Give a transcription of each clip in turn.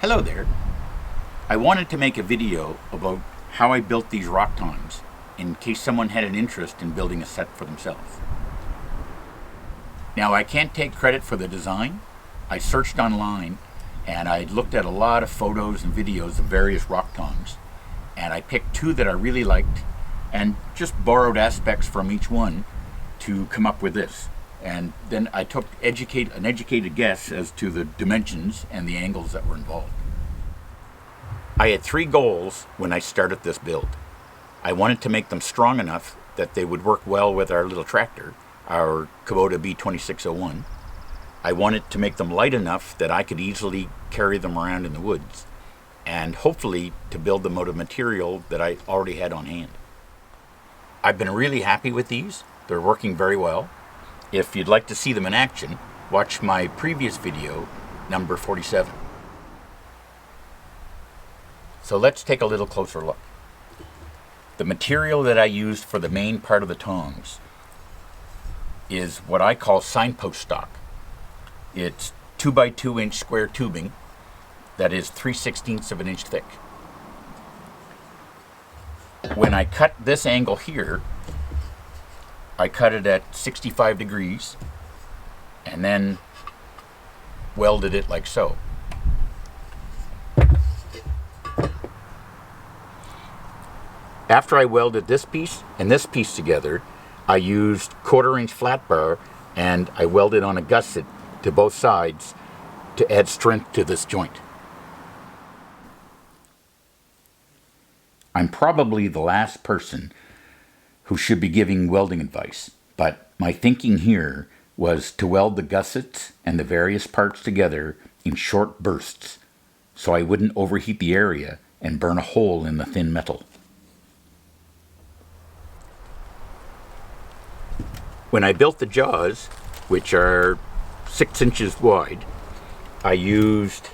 Hello there. I wanted to make a video about how I built these rock tongs in case someone had an interest in building a set for themselves. Now, I can't take credit for the design. I searched online and I looked at a lot of photos and videos of various rock tongs, and I picked two that I really liked and just borrowed aspects from each one to come up with this. And then I took an educated guess as to the dimensions and the angles that were involved. I had three goals when I started this build. I wanted to make them strong enough that they would work well with our little tractor, our Kubota B2601. I wanted to make them light enough that I could easily carry them around in the woods, and hopefully to build them out of material that I already had on hand. I've been really happy with these. They're working very well. If you'd like to see them in action, watch my previous video, number 47. So let's take a little closer look. The material that I used for the main part of the tongs is what I call signpost stock. It's 2 by 2 inch square tubing that is 3/16 of an inch thick. When I cut this angle here, I cut it at 65 degrees and then welded it like so. After I welded this piece and this piece together, I used 1/4 inch flat bar and I welded on a gusset to both sides to add strength to this joint. I'm probably the last person who should be giving welding advice, but my thinking here was to weld the gussets and the various parts together in short bursts so I wouldn't overheat the area and burn a hole in the thin metal. When I built the jaws, which are 6 inches wide, I used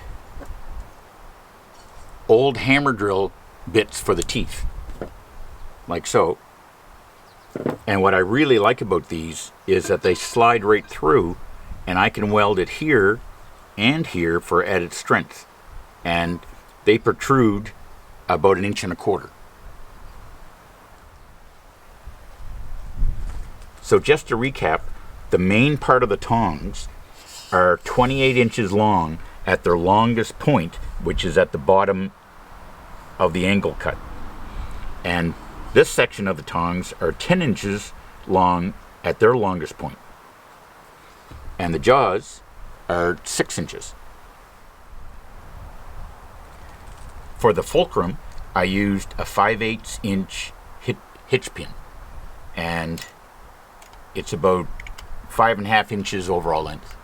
old hammer drill bits for the teeth, like so. And what I really like about these is that they slide right through, and I can weld it here and here for added strength. And they protrude about 1.25 inches. So just to recap, the main part of the tongs are 28 inches long at their longest point, which is at the bottom of the angle cut. And this section of the tongs are 10 inches long at their longest point. And the jaws are 6 inches. For the fulcrum, I used a 5/8 inch hitch pin. And it's about 5.5 inches overall length.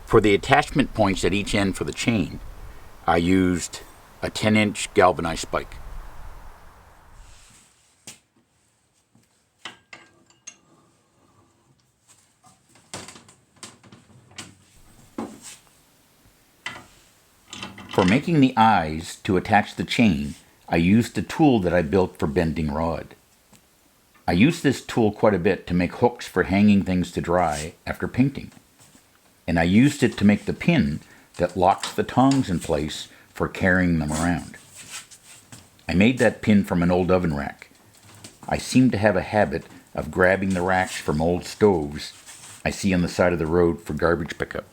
For the attachment points at each end for the chain, I used a 10-inch galvanized spike. For making the eyes to attach the chain, I used a tool that I built for bending rod. I used this tool quite a bit to make hooks for hanging things to dry after painting. And I used it to make the pin that locks the tongs in place for carrying them around. I made that pin from an old oven rack. I seem to have a habit of grabbing the racks from old stoves I see on the side of the road for garbage pickup.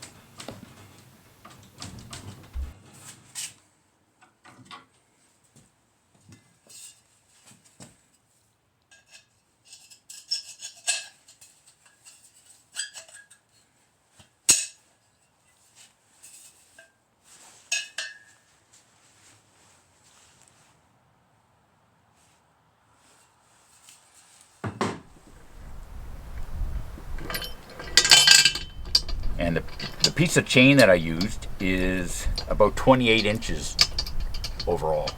And the piece of chain that I used is about 28 inches overall.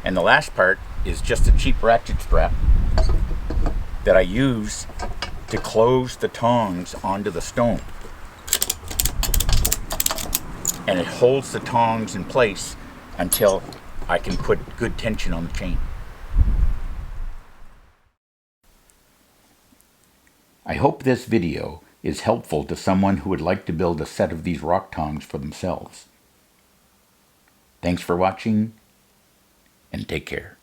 And the last part is just a cheap ratchet strap that I use to close the tongs onto the stone. And it holds the tongs in place until I can put good tension on the chain. I hope this video is helpful to someone who would like to build a set of these rock tongs for themselves. Thanks for watching, and take care.